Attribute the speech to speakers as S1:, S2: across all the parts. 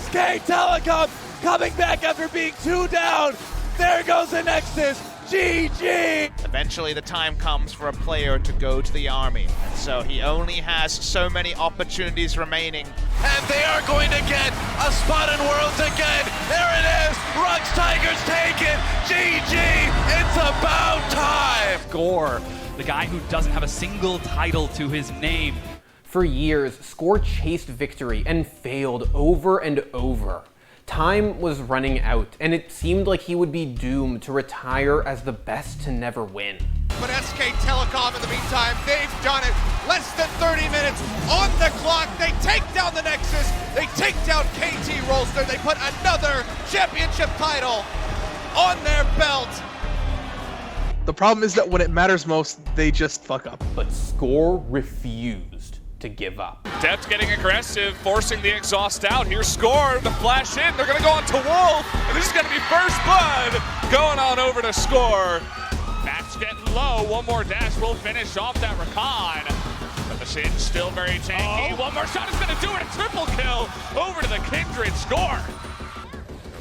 S1: SK Telecom coming back after being 2 down. There goes the Nexus. GG!
S2: Eventually the time comes for a player to go to the army, and so he only has so many opportunities remaining.
S1: And they are going to get a spot in Worlds again. There it is. Rux Tigers take it. GG! It's about time!
S3: Score, the guy who doesn't have a single title to his name.
S4: For years, Score chased victory and failed over and over. Time was running out, and it seemed like he would be doomed to retire as the best to never win.
S5: But SK Telecom, in the meantime, they've done it. Less than 30 minutes on the clock. They take down the Nexus. They take down KT Rolster. They put another championship title on their belt.
S6: The problem is that when it matters most, they just fuck up.
S4: But Score refused to give up.
S7: Depth getting aggressive, forcing the exhaust out. Here's Score, the flash in. They're going to go on to Wolf, and this is going to be first blood going on over to Score. Matt's getting low. One more dash will finish off that Recon. But the Shin's still very tanky. One more shot is going to do it. A triple kill over to the Kindred. Score.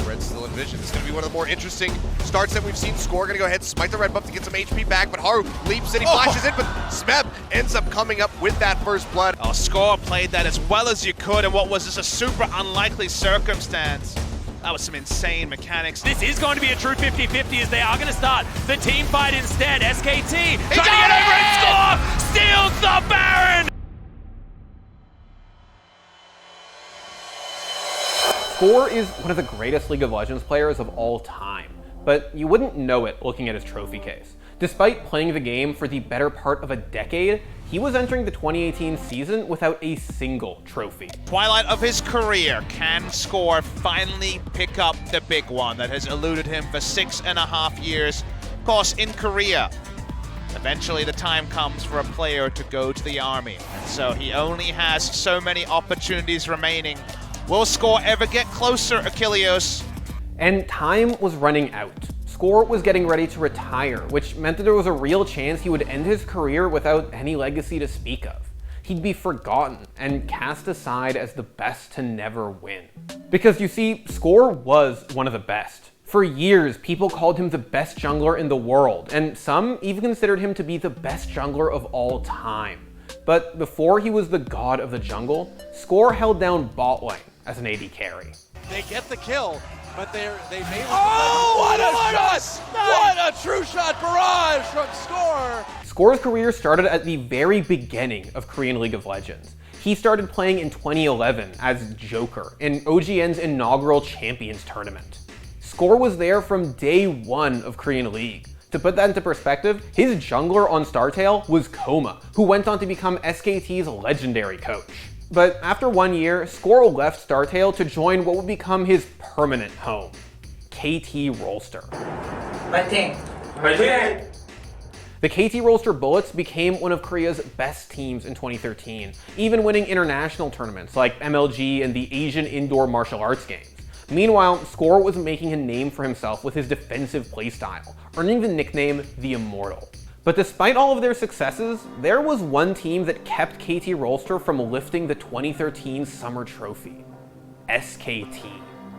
S5: Red still in vision. This is going to be one of the more interesting starts that we've seen. Score going to go ahead and smite the red buff to get some HP back, but Haru leaps and he flashes in, but Smeb ends up coming up with that first blood.
S2: Oh, Score played that as well as you could in what was just a super unlikely circumstance. That was some insane mechanics.
S3: This is going to be a true 50-50 as they are going to start the team fight instead. SKT trying to get over and Score steals the Baron!
S4: Score is one of the greatest League of Legends players of all time, but you wouldn't know it looking at his trophy case. Despite playing the game for the better part of a decade, he was entering the 2018 season without a single trophy.
S2: Twilight of his career, can Score finally pick up the big one that has eluded him for 6.5 years? Of course, in Korea, eventually the time comes for a player to go to the army, and so he only has so many opportunities remaining. Will Score ever get closer, Achilleos?
S4: And time was running out. Score was getting ready to retire, which meant that there was a real chance he would end his career without any legacy to speak of. He'd be forgotten and cast aside as the best to never win. Because you see, Score was one of the best. For years, people called him the best jungler in the world, and some even considered him to be the best jungler of all time. But before he was the god of the jungle, Score held down bot lane as an AD carry.
S1: They get the kill, but they may. Oh, what a shot! What a true shot barrage from Score!
S4: Score's career started at the very beginning of Korean League of Legends. He started playing in 2011 as Joker in OGN's inaugural Champions tournament. Score was there from day one of Korean League. To put that into perspective, his jungler on StarTale was Koma, who went on to become SKT's legendary coach. But after 1 year, Score left StarTale to join what would become his permanent home, KT Rolster.
S8: Fighting!
S4: The KT Rolster Bullets became one of Korea's best teams in 2013, even winning international tournaments like MLG and the Asian Indoor Martial Arts Games. Meanwhile, Score was making a name for himself with his defensive playstyle, earning the nickname The Immortal. But despite all of their successes, there was one team that kept KT Rolster from lifting the 2013 Summer Trophy, SKT.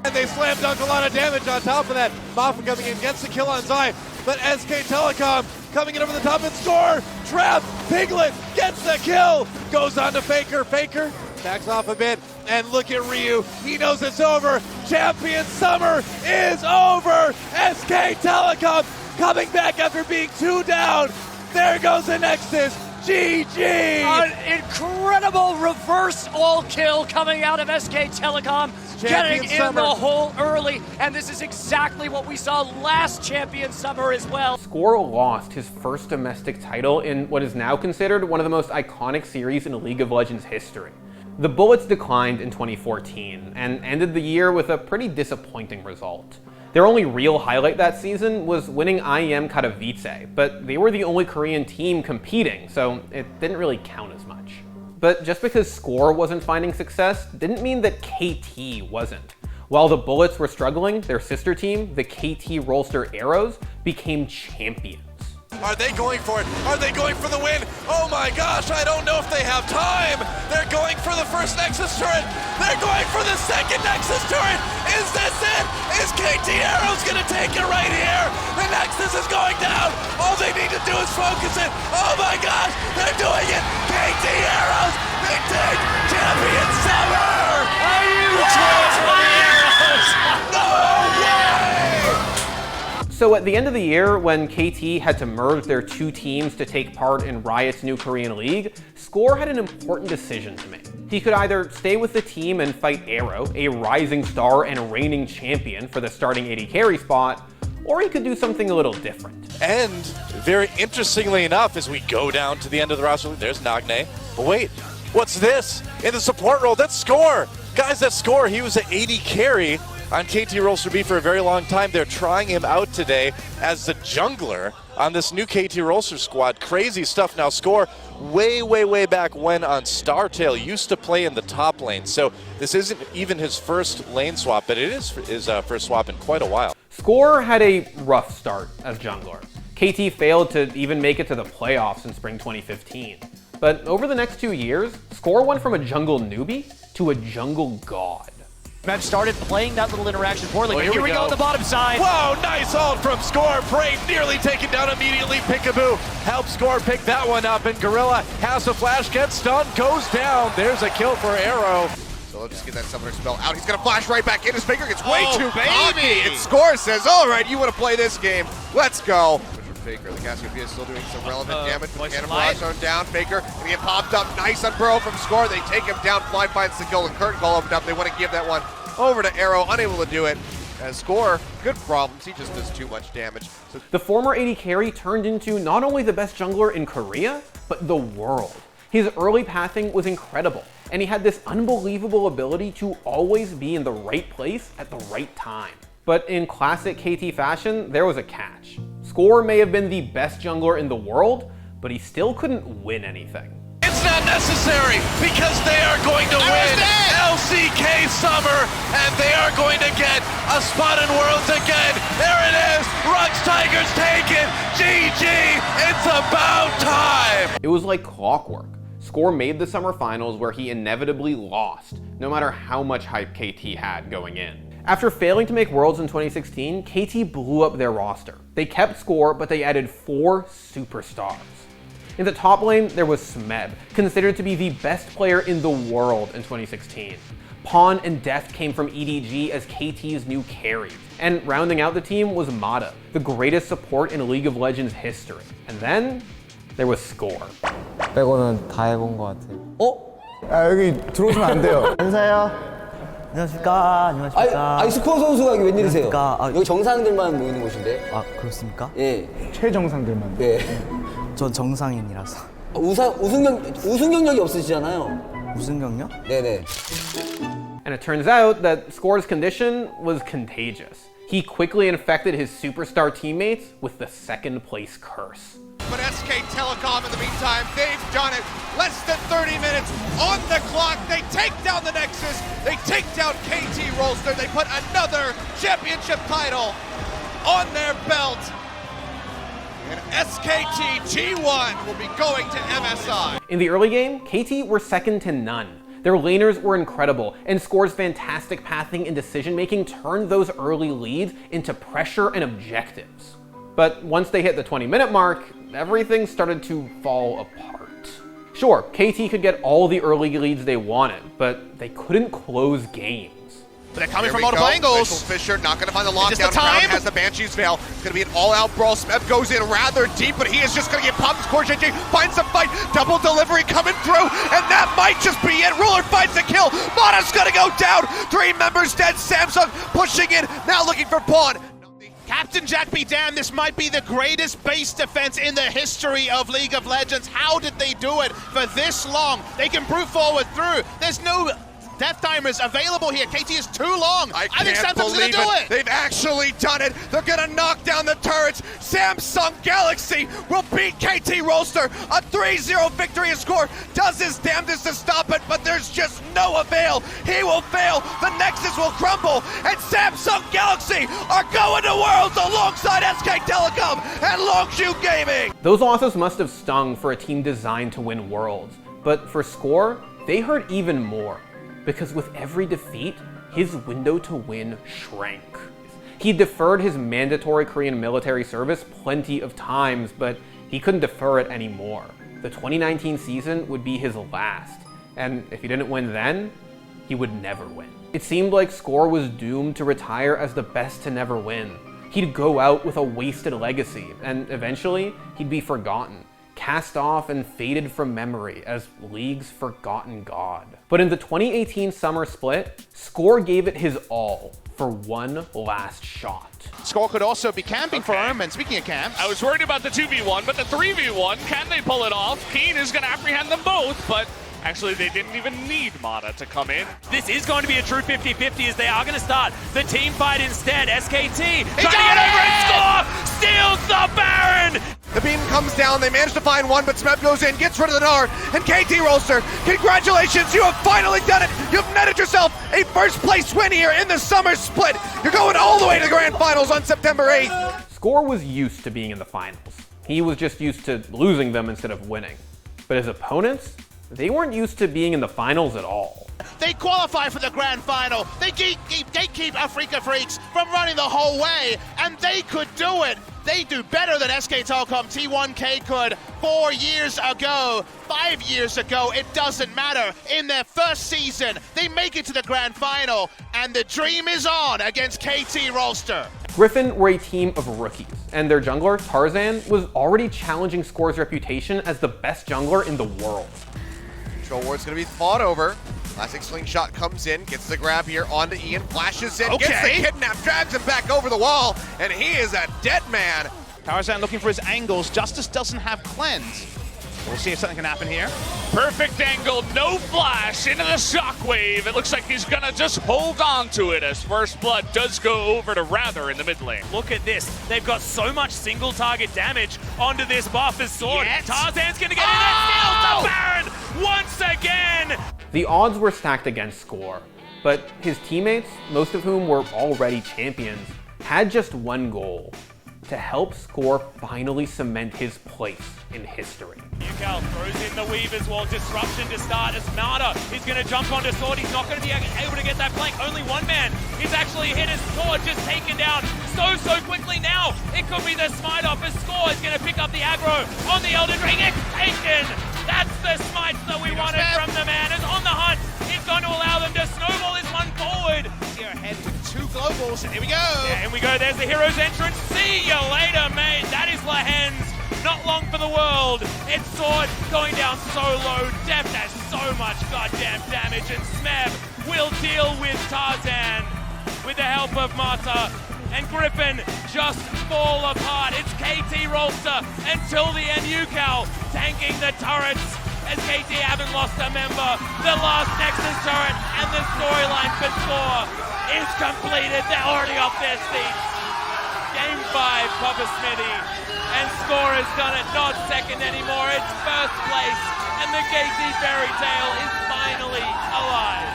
S1: And they slam dunk a lot of damage on top of that. Mafia coming in, gets the kill on Zai, but SK Telecom coming in over the top and Score, trap, Piglet gets the kill, goes on to Faker, Faker backs off a bit, and look at Ryu, he knows it's over, Champion Summer is over, SK Telecom coming back after being 2 down, there goes the Nexus, GG!
S8: An incredible reverse all kill coming out of SK Telecom, getting in the hole early, and this is exactly what we saw last Champion Summer as well.
S4: Score lost his first domestic title in what is now considered one of the most iconic series in League of Legends history. The Bullets declined in 2014 and ended the year with a pretty disappointing result. Their only real highlight that season was winning IEM Katowice, but they were the only Korean team competing, so it didn't really count as much. But just because Score wasn't finding success didn't mean that KT wasn't. While the Bullets were struggling, their sister team, the KT Rolster Arrows, became champions.
S1: Are they going for it? Are they going for the win? Oh my gosh, I don't know if they have time. They're going for the first Nexus turret. They're going for the second Nexus turret. Is this it? Is KT Arrows gonna take it right here? The Nexus is going down. All they need to do is focus it. Oh my gosh, they're doing it. KT Arrows, they take Champion Summer.
S8: Are you Arrows?
S1: No way!
S4: So at the end of the year, when KT had to merge their two teams to take part in Riot's new Korean League, Score had an important decision to make. He could either stay with the team and fight Arrow, a rising star and reigning champion, for the starting AD carry spot, or he could do something a little different.
S1: And very interestingly enough, as we go down to the end of the roster, there's Nagne. But wait, what's this? In the support role, that's Score. Guys, that's Score. He was an AD carry on KT Rolster B for a very long time. They're trying him out today as the jungler on this new KT Rolster squad. Crazy stuff. Now Score, way back when on StarTale, used to play in the top lane. So this isn't even his first lane swap, but it is his first swap in quite a while.
S4: Score had a rough start as jungler. KT failed to even make it to the playoffs in spring 2015. But over the next 2 years, Score went from a jungle newbie to a jungle god.
S8: Mev started playing that little interaction poorly,
S1: Oh,
S8: but here we go on the bottom side.
S1: Whoa, nice ult from Score. Brave nearly taken down immediately. Peekaboo helps Score pick that one up, and Gorilla has a flash, gets stunned, goes down. There's a kill for Arrow.
S5: So let's just get that summoner spell out. He's gonna flash right back in. His finger gets way
S2: Oh,
S5: too
S2: baby!
S5: cocky. And Score says, all right, you want to play this game. Let's go. Faker, the Cassiopeia is still doing some relevant damage. Cannon Barrage on down. Faker, and he get popped up. Nice on Burrow from Score. They take him down. Fly finds the kill, and Curtain Call opened up. They want to give that one over to Arrow. Unable to do it. As Score, good problems. He just does too much damage. So
S4: The former AD carry turned into not only the best jungler in Korea, but the world. His early pathing was incredible, and he had this unbelievable ability to always be in the right place at the right time. But in classic KT fashion, there was a catch. Score may have been the best jungler in the world, but he still couldn't win anything.
S1: It's not necessary because they are going to win LCK Summer, and they are going to get a spot in Worlds again. There it is. Rux Tigers take it. GG. It's about time.
S4: It was like clockwork. Score made the summer finals where he inevitably lost, no matter how much hype KT had going in. After failing to make Worlds in 2016, KT blew up their roster. They kept Score, but they added 4 superstars. In the top lane, there was Smeb, considered to be the best player in the world in 2016. Pawn and Death came from EDG as KT's new carry. And rounding out the team was Mata, the greatest support in League of Legends history. And then, there was Score.
S9: 빼고는 다 해본 것 같아요.
S10: 아, 여기 들어오시면 안 돼요.
S9: 안녕하세요. 안녕하십니까. 안녕하십니까.
S10: 아이스코어 선수가 여기 웬일이세요?
S9: 안녕하십니까.
S10: 여기 정상들만 모이는 곳인데.
S9: 아, 그렇습니까?
S10: 예.
S6: 최정상들만.
S10: 네.
S9: 전 정상인이라서.
S10: 우승 경력이 없으시잖아요.
S9: 무슨 경력?
S10: 네네.
S4: And it turns out that Score's condition was contagious. He quickly infected his superstar teammates with the second place curse.
S5: But SK Telecom in the meantime, they've done it. Less than 30 minutes on the clock. They take down the Nexus. They take down KT Rolster. They put another championship title on their belt. And SKT G1 will be going to MSI.
S4: In the early game, KT were second to none. Their laners were incredible, and Score's fantastic pathing and decision-making turned those early leads into pressure and objectives. But once they hit the 20-minute mark, everything started to fall apart. Sure, KT could get all the early leads they wanted, but they couldn't close games.
S5: But they're coming from multiple angles. Fisher not going to find the lockdown. Crown has the Banshee's Veil. It's going to be an all-out brawl. Smeb goes in rather deep, but he is just going to get popped. Score JJ finds the fight. Double delivery coming through, and that might just be it. Ruler finds the kill. Mata's going to go down. 3 members dead. Samsung pushing in, now looking for Pawn.
S2: Captain Jack be damned, this might be the greatest base defense in the history of League of Legends. How did they do it for this long? They can brute forward through. There's no death timers available here. KT is too long. I think Samsung's gonna do it.
S5: They've actually done it. They're gonna knock down the turrets. Samsung Galaxy will beat KT Rolster. A 3-0 victory. Score does his damnedest to stop it, but there's just no avail. He will fail. The Nexus will crumble, and Samsung Galaxy are going to Worlds alongside SK Telecom and Longshu Gaming.
S4: Those losses must have stung for a team designed to win Worlds, but for Score, they hurt even more, because with every defeat, his window to win shrank. He deferred his mandatory Korean military service plenty of times, but he couldn't defer it anymore. The 2019 season would be his last, and if he didn't win then, he would never win. It seemed like Score was doomed to retire as the best to never win. He'd go out with a wasted legacy, and eventually, he'd be forgotten, cast off and faded from memory as League's forgotten god. But in the 2018 summer split, Score gave it his all for one last shot.
S2: Score could also be camping for him, and speaking of camps...
S7: I was worried about the 2v1, but the 3v1, can they pull it off? Keen is going to apprehend them both, but actually they didn't even need Mata to come in.
S3: This is going to be a true 50-50 as they are going to start the team fight instead. SKT trying to get over and Score steals the Baron!
S5: The beam comes down, they manage to find one, but Smeb goes in, gets rid of the Gnar, and KT Roaster, congratulations, you have finally done it! You've netted yourself a first place win here in the summer split! You're going all the way to the grand finals on September 8th!
S4: Score was used to being in the finals. He was just used to losing them instead of winning. But his opponents, they weren't used to being in the finals at all.
S2: They qualify for the grand final. They gatekeep Africa Freaks from running the whole way, and they could do it. They do better than SK Telecom T1K could 4 years ago, 5 years ago, it doesn't matter. In their first season, they make it to the grand final, and the dream is on against KT Rolster.
S4: Griffin were a team of rookies, and their jungler, Tarzan, was already challenging Score's reputation as the best jungler in the world.
S5: Control ward's gonna be fought over. Classic slingshot comes in, gets the grab here onto Ian, flashes in, gets the kidnap, drags him back over the wall, and he is a dead man.
S2: Tarzan looking for his angles. Justice doesn't have cleanse. We'll see if something can happen here.
S7: Perfect angle, no flash into the shockwave. It looks like he's gonna just hold on to it as First Blood does go over to Rather in the mid lane.
S3: Look at this. They've got so much single target damage onto this buff as Sword.
S2: Yes.
S3: Tarzan's gonna get in there, steals the Baron once again!
S4: The odds were stacked against Score, but his teammates, most of whom were already champions, had just one goal: to help Score finally cement his place in history.
S3: Faigal throws in the weave as well. Disruption to start as Mata is going to jump onto Sword. He's not going to be able to get that flank. Only one man is actually hit as Sword just taken down so quickly now. It could be the smite off as Score is going to pick up the aggro on the Elden Ring. It's taken! That's the smites that we wanted from the man. Is on the hunt. It's going to allow them to snowball this one forward.
S2: Here ahead with 2 globals, and here we go.
S3: Yeah, and we go. There's the hero's entrance. See you later, mate. That is Lahens. Not long for the world. It's Sword going down so low. Deft has so much goddamn damage, and Smeb will deal with Tarzan with the help of Mata. And Griffin just fall apart. It's KT Rolster until the end. UCal tanking the turrets as KT haven't lost a member. The last Nexus turret and the storyline for Score is completed. They're already off their seats. Game 5, Papa Smithy. And Score has done it, not second anymore. It's first place. And the KT fairy tale is finally alive.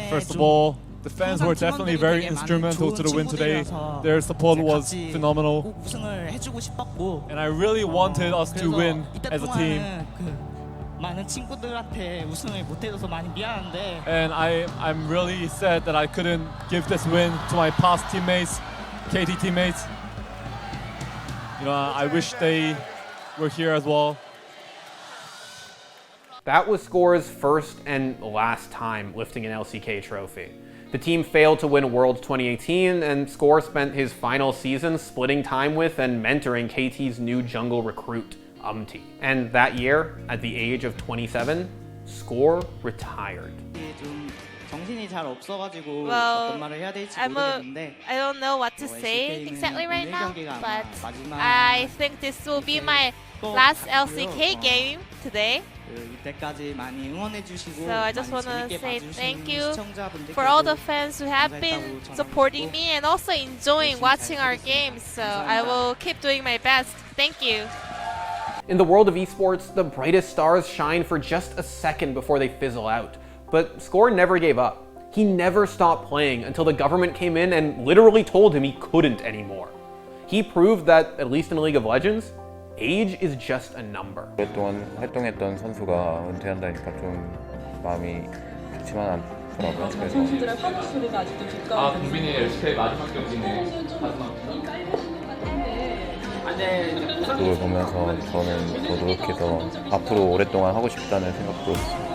S11: First of all, the fans were definitely very instrumental to the win today. Their support was phenomenal. And I really wanted us to win as a team. And I'm really sad that I couldn't give this win to my past teammates, KT teammates. You know, I wish they were here as well.
S4: That was Score's first and last time lifting an LCK trophy. The team failed to win Worlds 2018, and Score spent his final season splitting time with and mentoring KT's new jungle recruit, Umti. And that year, at the age of 27, Score retired.
S12: Well, I don't know what to say exactly right now, but I think this will be my last LCK game today. So I just want to say thank you for all the fans who have been supporting me and also enjoying watching our games. So I will keep doing my best. Thank you.
S4: In the world of esports, the brightest stars shine for just a second before they fizzle out. But Score never gave up. He never stopped playing until the government came in and literally told him he couldn't anymore. He proved that, at least in League of Legends, age is just a number.
S13: 오랫동안 활동했던 선수가 은퇴한다니까 좀 마음이 좋지만 않더라고요. 그래서
S14: 선수들의 환호 소리가 아직도 뒷가운데.
S11: 국민이 LCK 마지막 경기네.
S13: 그걸 보면서 저는 더 노력해서 앞으로 오랫동안 하고 싶다는 생각도 있습니다.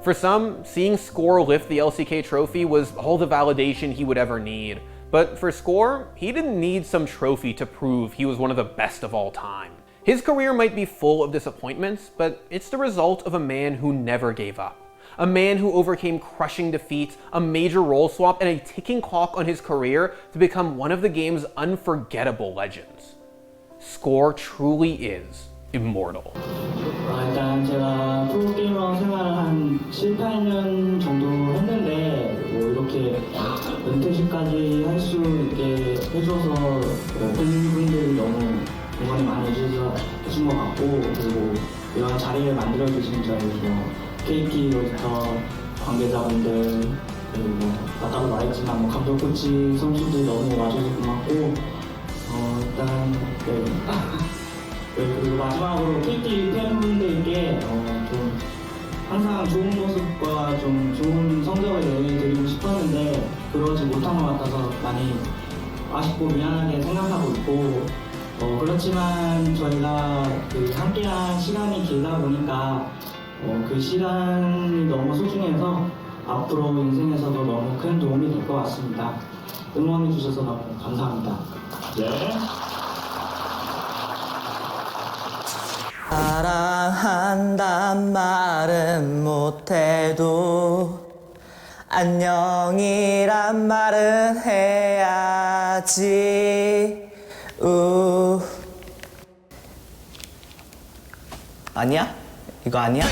S4: For some, seeing Score lift the LCK trophy was all the validation he would ever need. But for Score, he didn't need some trophy to prove he was one of the best of all time. His career might be full of disappointments, but it's the result of a man who never gave up. A man who overcame crushing defeats, a major role swap, and a ticking clock on his career to become one of the game's unforgettable legends. Score truly is immortal.
S15: 일단 제가 프로게이머 생활을 한 7, 8년 정도 했는데 뭐 이렇게 은퇴식까지 할 수 있게 해줘서 팬분들이 너무 응원이 많이 해주신 것 같고, 그리고 이런 자리를 만들어주신 저희 KT 로스터 관계자분들, 그리고 아까도 말했지만 감독, 코치, 선수들 너무 와줘서 고맙고, 일단 그리고 마지막으로 KT 팬분들께 좀 항상 좋은 모습과 좀 좋은 성적을 내드리고 싶었는데 그러지 못한 것 같아서 많이 아쉽고 미안하게 생각하고 있고, 그렇지만 저희가 함께한 시간이 길다 보니까 그 시간이 너무 소중해서 앞으로 인생에서도 너무 큰 도움이 될 것 같습니다. 응원해 주셔서 너무 감사합니다. 네.
S9: 사랑한단 말은 못해도 안녕이란 말은 해야지. 아니야? 이거 아니야?